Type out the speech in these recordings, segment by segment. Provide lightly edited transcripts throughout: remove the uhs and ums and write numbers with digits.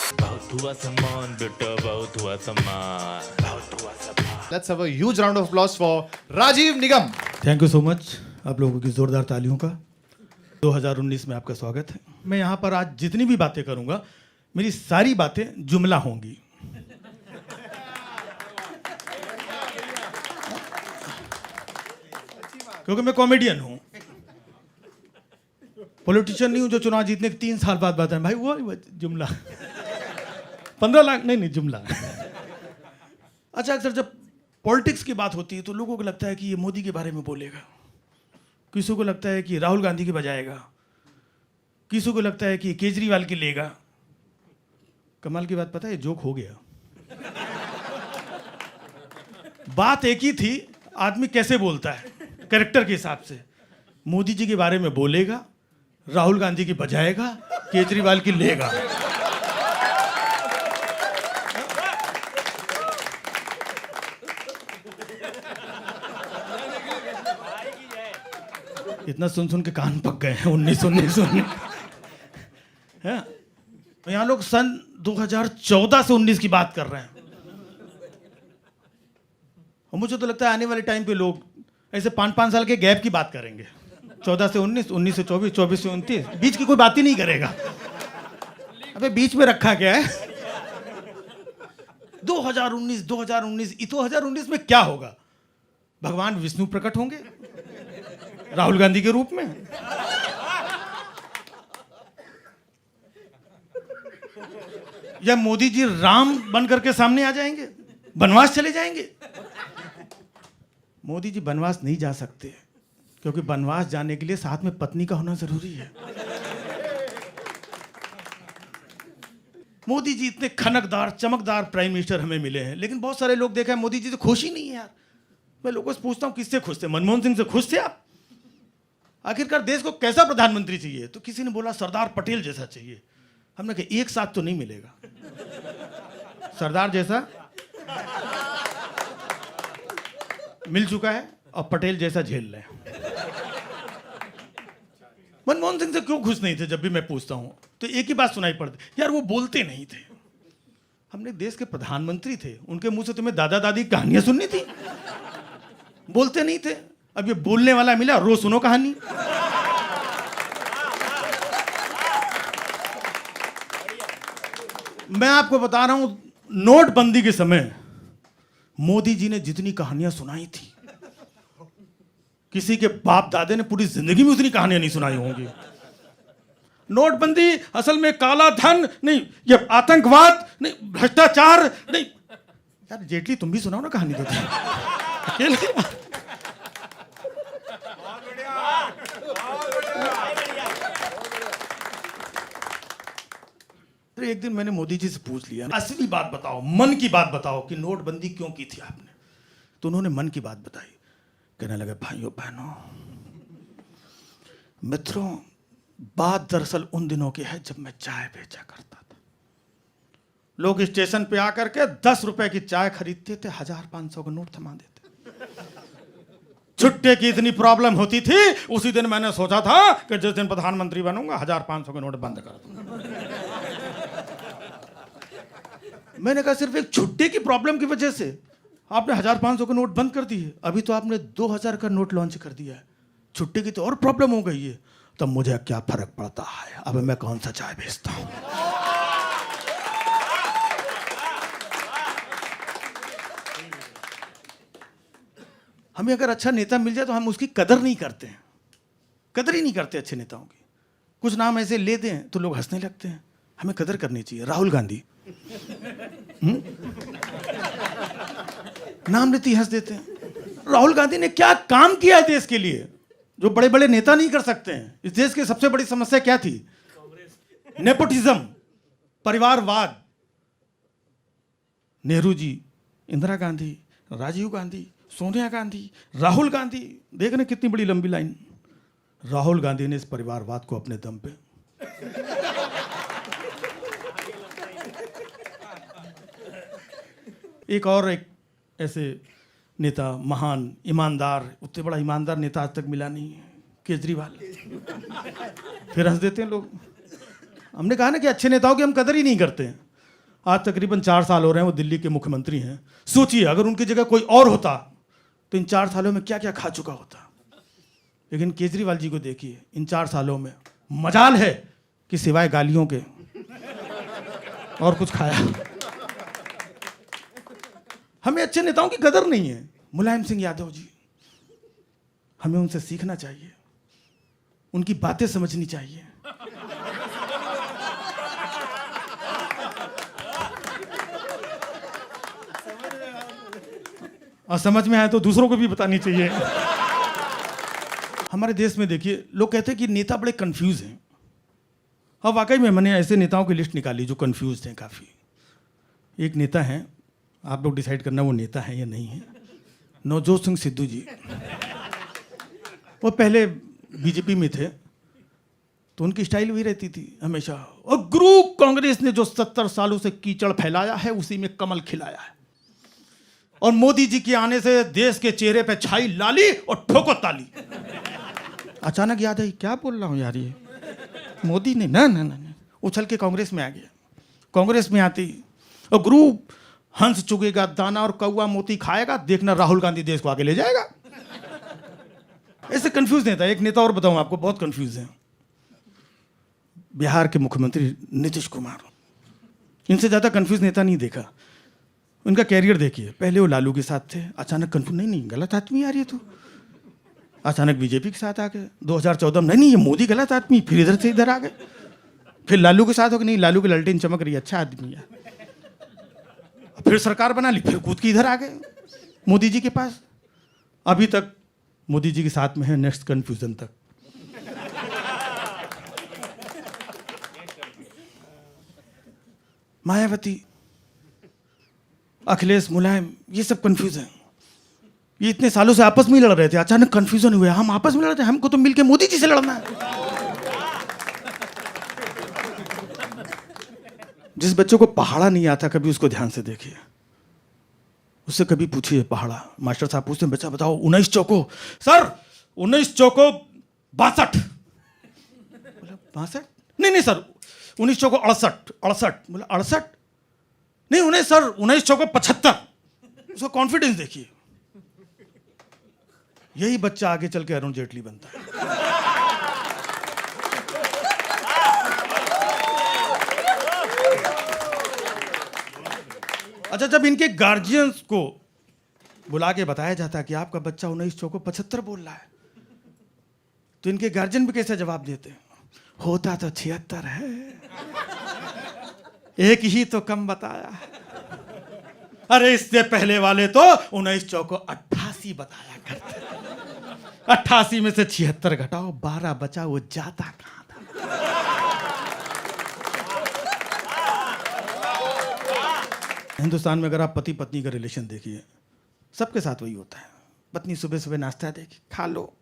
बहुत हुआ सम्मान बेटा, बहुत हुआ सम्मान, बहुत हुआ सम्मान। Let's have a huge round of applause for Rajiv Nigam. Thank you so much आप लोगों की जोरदार तालियों का। 2019 में आपका स्वागत है। मैं यहाँ पर आज जितनी भी बातें करूँगा मेरी सारी बातें जुमला होंगी। क्योंकि मैं कॉमेडियन हूँ, पॉलिटिशियन नहीं हूँ जो चुनाव जीतने के 3 साल बाद बताएं भाई वो जुमला 15 लाख नहीं जुमला। अच्छा, अक्सर जब पॉलिटिक्स की बात होती है तो लोगों को लगता है कि ये मोदी के बारे में बोलेगा, किसी को लगता है कि राहुल गांधी की बजाएगा, किसी को लगता है कि केजरीवाल की लेगा। कमाल की बात पता है, जोक हो गया। बात एक ही थी, आदमी कैसे बोलता है कैरेक्टर के हिसाब से। मोदी जी के बारे में बोलेगा, राहुल गांधी की बजाएगा, केजरीवाल की लेगा। इतना सुन सुन के कान पक गए हैं। 19 है। यहाँ लोग सन 2014 से 19 की बात कर रहे हैं और मुझे तो लगता है आने वाले टाइम पे लोग ऐसे 5-5 साल के गैप की बात करेंगे। 14 से 19, 19 से 24, 24 से 29, बीच की कोई बात ही नहीं करेगा। अबे बीच में रखा क्या है? 2019 2019 में क्या होगा? भगवान विष्णु प्रकट होंगे राहुल गांधी के रूप में। या मोदी जी राम बन करके सामने आ जाएंगे, वनवास चले जाएंगे। मोदी जी वनवास नहीं जा सकते क्योंकि वनवास जाने के लिए साथ में पत्नी का होना जरूरी है। मोदी जी इतने खनकदार चमकदार प्राइम मिनिस्टर हमें मिले हैं, लेकिन बहुत सारे लोग देखा है मोदी जी से खुश ही नहीं है यार। मैं लोगों से पूछता हूं किससे खुश थे? मनमोहन सिंह से खुश थे आप? आखिरकार देश को कैसा प्रधानमंत्री चाहिए? तो किसी ने बोला सरदार पटेल जैसा चाहिए। हमने कहा एक साथ तो नहीं मिलेगा। सरदार जैसा मिल चुका है और पटेल जैसा झेल रहे हैं। मनमोहन सिंह से क्यों खुश नहीं थे? जब भी मैं पूछता हूं तो एक ही बात सुनाई पड़ती, यार वो बोलते नहीं थे। हमने देश के प्रधानमंत्री थे, उनके मुंह से तुम्हें दादा दादी की कहानियां सुननी थी? बोलते नहीं थे। अब ये बोलने वाला मिला, रोज सुनो कहानी। मैं आपको बता रहा हूं, नोटबंदी के समय मोदी जी ने जितनी कहानियां सुनाई थी, किसी के बाप दादे ने पूरी जिंदगी में उतनी कहानियां नहीं सुनाई होंगी। नोटबंदी असल में काला धन नहीं, ये आतंकवाद नहीं, भ्रष्टाचार नहीं। यार जेटली तुम भी सुनाओ ना कहानी देते अकेले। तो एक दिन मैंने मोदी जी से पूछ लिया, असली बात बताओ, मन की बात बताओ कि नोटबंदी क्यों की थी आपने? तो उन्होंने मन की बात बताई। कहने लगे भाइयों बहनों मित्रों, बात दरअसल उन दिनों की है जब मैं चाय बेचा करता था। लोग स्टेशन पे आकर के 10 रुपए की चाय खरीदते थे, 1000-500 का नोट थमा देते। छुट्टे की इतनी प्रॉब्लम होती थी, उसी दिन मैंने सोचा था कि जिस दिन प्रधानमंत्री बनूंगा 1000-500 के नोट बंद कर दूंगा। मैंने कहा सिर्फ एक छुट्टे की प्रॉब्लम की वजह से आपने 1000-500 का नोट बंद कर दिए? अभी तो आपने 2000 का नोट लॉन्च कर दिया है। छुट्टे की तो और प्रॉब्लम हो गई है। तब मुझे क्या फर्क पड़ता है, अब मैं कौन सा चाय बेचता हूं। हमें अगर अच्छा नेता मिल जाए तो हम उसकी कदर नहीं करते हैं, कदर ही नहीं करते अच्छे नेताओं की। कुछ नाम ऐसे ले दें तो लोग हंसने लगते हैं। हमें कदर करनी चाहिए। राहुल गांधी नाम लेते ही हंस देते हैं। राहुल गांधी ने क्या काम किया है देश के लिए जो बड़े बड़े नेता नहीं कर सकते हैं? इस देश की सबसे बड़ी समस्या क्या थी? नेपोटिज्म, परिवारवाद। नेहरू जी, इंदिरा गांधी, राजीव गांधी, सोनिया गांधी, राहुल गांधी, देख रहे कितनी बड़ी लंबी लाइन। राहुल गांधी ने इस परिवारवाद को अपने दम पे एक ऐसे नेता, महान ईमानदार, उतने बड़ा ईमानदार नेता आज तक मिला नहीं है, केजरीवाल। फिर हंस देते हैं लोग। हमने कहा ना कि अच्छे नेताओं की हम कदर ही नहीं करते हैं। आज तकरीबन 4 साल हो रहे हैं वो दिल्ली के मुख्यमंत्री हैं। सोचिए अगर उनकी जगह कोई और होता तो इन 4 सालों में क्या क्या खा चुका होता। लेकिन केजरीवाल जी को देखिए, इन 4 सालों में मजाल है कि सिवाय गालियों के और कुछ खाया। हमें अच्छे नेताओं की कदर नहीं है। मुलायम सिंह यादव जी, हमें उनसे सीखना चाहिए, उनकी बातें समझनी चाहिए। और समझ में आए तो दूसरों को भी बतानी चाहिए। हमारे देश में देखिए, लोग कहते हैं कि नेता बड़े कंफ्यूज हैं। और वाकई में मैंने ऐसे नेताओं की लिस्ट निकाली जो कंफ्यूज हैं काफ़ी। एक नेता हैं, आप लोग डिसाइड करना वो नेता है या नहीं है, नवजोत सिंह सिद्धू जी। वो पहले बीजेपी में थे तो उनकी स्टाइल वही रहती थी हमेशा, और गुरु कांग्रेस ने जो 70 सालों से कीचड़ फैलाया है उसी में कमल खिलाया है। और मोदी जी के आने से देश के चेहरे पे छाई लाली और ठोको ताली। अचानक याद आई, क्या बोल रहा हूँ यार, ये मोदी ने ना ना ना उछल के कांग्रेस में आ गया। कांग्रेस में आती और गुरु हंस चुगेगा दाना और कौवा मोती खाएगा, देखना राहुल गांधी देश को आगे ले जाएगा। ऐसे कंफ्यूज नेता। एक नेता और बताऊं आपको, बहुत कंफ्यूज है, बिहार के मुख्यमंत्री नीतीश कुमार। इनसे ज्यादा कंफ्यूज नेता नहीं देखा। उनका कैरियर देखिए, पहले वो लालू के साथ थे, अचानक कंफ्यूज, नहीं गलत आदमी आ रही है तो अचानक बीजेपी के साथ आ गए। 2014 में नहीं ये मोदी गलत आदमी, फिर इधर से इधर आ गए। फिर लालू के साथ हो गए, नहीं लालू की ललटेन चमक रही है, अच्छा आदमी है। फिर सरकार बना ली, फिर कूद के इधर आ गए मोदी जी के पास। अभी तक मोदी जी के साथ में है, नेक्स्ट कंफ्यूजन तक। मायावती, अखिलेश, मुलायम, ये सब कंफ्यूज हैं। ये इतने सालों से आपस में ही लड़ रहे थे, अचानक कंफ्यूजन हुए, हम आपस में लड़ रहे थे, हमको तो मिलके मोदी जी से लड़ना है। जिस बच्चे को पहाड़ा नहीं आता कभी उसको ध्यान से देखिए, उससे कभी पूछिए पहाड़ा। मास्टर साहब पूछते हैं, बच्चा बताओ 19 चौको। सर 19 चौको 62। बोला 62? नहीं सर 19 चौको 68। 68? बोला 68? नहीं उन्हें सर 19 चौको 75। उसका कॉन्फिडेंस देखिए। यही बच्चा आगे चल के अरुण जेटली बनता है। अच्छा, जब इनके गार्जियंस को बुला के बताया जाता है कि आपका बच्चा 19 चौको 75 बोल रहा है, तो इनके गार्जियन भी कैसे जवाब देते हैं, होता तो 76 है, एक ही तो कम बताया है। अरे इससे पहले वाले तो 19 चौको 88 बताया करते। 88 में से 76 घटाओ, 12 बचा, वो जाता कहां था। हिंदुस्तान में अगर आप पति पत्नी का रिलेशन देखिए, सबके साथ वही होता है। पत्नी सुबह सुबह नाश्ता देगी, खा लो,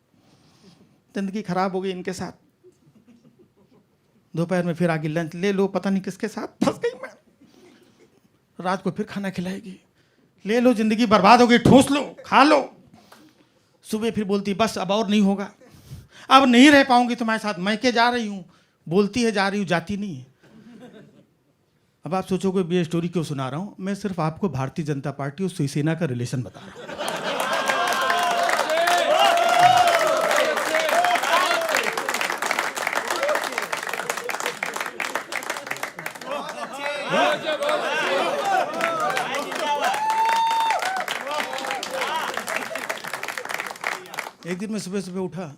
जिंदगी खराब हो गई इनके साथ। दोपहर में फिर आगे लंच ले लो, पता नहीं किसके साथ फंस गई मैं। रात को फिर खाना खिलाएगी, ले लो, जिंदगी बर्बाद हो गई, ठूस लो, खा लो। सुबह फिर बोलती बस अब और नहीं होगा, अब नहीं रह पाऊंगी तुम्हारे साथ, मैं के जा रही हूं। बोलती है जा रही हूं, जाती नहीं है। अब आप सोचोगे ये स्टोरी क्यों सुना रहा हूं, मैं सिर्फ आपको भारतीय जनता पार्टी और शिवसेना का रिलेशन बता रहा हूं। एक दिन मैं सुबह सुबह उठा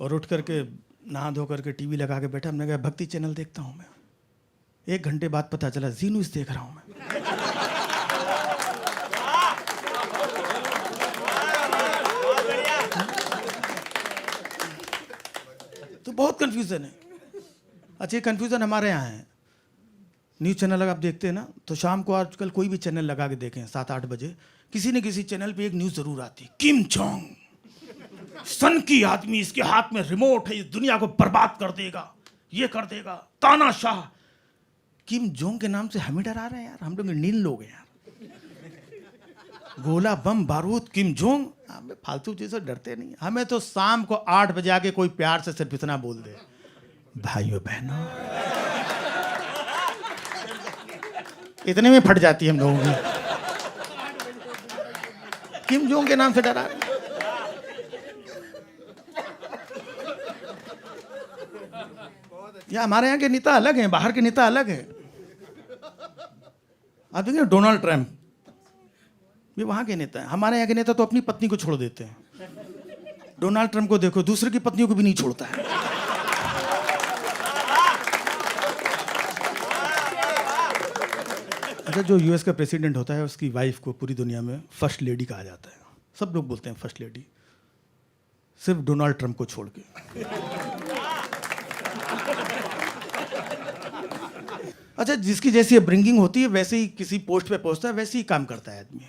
और उठ करके नहा धो करके टीवी लगा के बैठा। हमने कहा भक्ति चैनल देखता हूं मैं। 1 घंटे बाद पता चला जी न्यूज़ देख रहा हूं मैं। तो बहुत कंफ्यूजन है। अच्छा, ये कंफ्यूजन हमारे यहाँ है। न्यूज़ चैनल अगर आप देखते हैं ना, तो शाम को आजकल कोई भी चैनल लगा के देखें 7-8 बजे, किसी न किसी चैनल पे एक न्यूज़ जरूर आती, किम जोंग सन की आदमी, इसके हाथ में रिमोट है, इस दुनिया को बर्बाद कर देगा, ये कर देगा, तानाशाह। किम जोंग के नाम से हमें डरा रहे हैं यार, हम लोग नील लोग हैं यार। गोला बम बारूद किम जोंग, हमें फालतू चीज़ों डरते नहीं। हमें तो शाम को 8 बजे आके कोई प्यार से सिर्फ इतना बोल दे, भाइयों बहनों इतने में फट जाती है हम लोगों की। किम जोंग के नाम से डरा रहे। या हमारे यहाँ के नेता अलग हैं, बाहर के नेता अलग हैं। आप देखिए डोनाल्ड ट्रंप, ये वहां के नेता हैं। हमारे यहाँ के नेता तो अपनी पत्नी को छोड़ देते हैं। डोनाल्ड ट्रंप को देखो, दूसरे की पत्नियों को भी नहीं छोड़ता है। अच्छा, जो यूएस का प्रेसिडेंट होता है उसकी वाइफ को पूरी दुनिया में फर्स्ट लेडी कहा जाता है। सब लोग बोलते हैं फर्स्ट लेडी, सिर्फ डोनाल्ड ट्रंप को छोड़ के। अच्छा, जिसकी जैसी अपब्रिंगिंग होती है वैसे ही किसी पोस्ट पे पहुंचता है, वैसे ही काम करता है आदमी।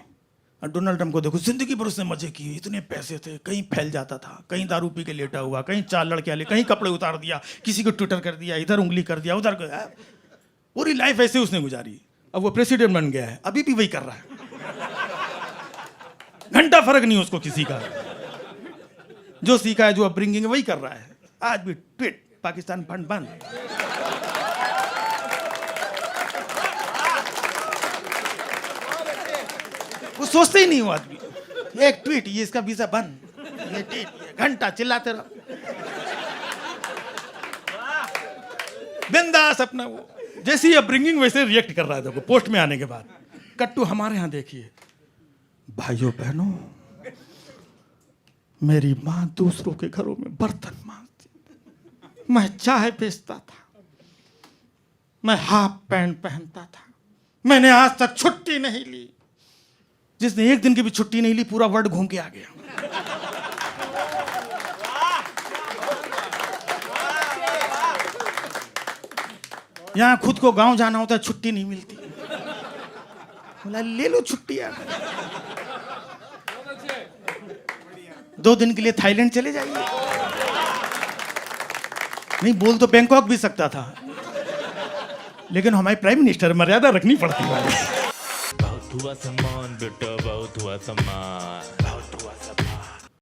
और डोनाल्ड ट्रंप को देखो, जिंदगी भर उसने मजे किए, इतने पैसे थे, कहीं फैल जाता था, कहीं दारू पी के लेटा हुआ, कहीं 4 लड़के आले, कहीं कपड़े उतार दिया, किसी को ट्विटर कर दिया, इधर उंगली कर दिया, उधर पूरी लाइफ ऐसे उसने गुजारी। अब वो प्रेसिडेंट बन गया है, अभी भी वही कर रहा है। घंटा फर्क नहीं उसको किसी का। जो सीखा है, जो अपब्रिंगिंग है, वही कर रहा है। आज भी ट्वीट, पाकिस्तान फंड बंद। वो सोचते ही नहीं हो आदमी, एक ट्वीट, ये इसका वीजा बंद, ये ट्वीट, घंटा चिल्लाते रहो, बिंदास अपना। वो जैसी अपब्रिंगिंग वैसे रिएक्ट कर रहा है। देखो पोस्ट में आने के बाद कट्टू हमारे यहाँ देखिए, भाइयों बहनों, मेरी माँ दूसरों के घरों में बर्तन मांजती, मैं चाय बेचता था, मैं हाफ पैंट पहनता था, मैंने आज तक छुट्टी नहीं ली। जिसने एक दिन की भी छुट्टी नहीं ली, पूरा वर्ल्ड घूम के आ गया। यहां खुद को गांव जाना होता है, छुट्टी नहीं मिलती। बोला ले लो छुट्टी यार, 2 दिन के लिए थाईलैंड चले जाइए। नहीं, बोल तो बैंकॉक भी सकता था, लेकिन हमारे प्राइम मिनिस्टर, मर्यादा रखनी पड़ती है। बहुत हुआ सामान बेटा, बहुत हुआ सामान, बहुत हुआ सामान।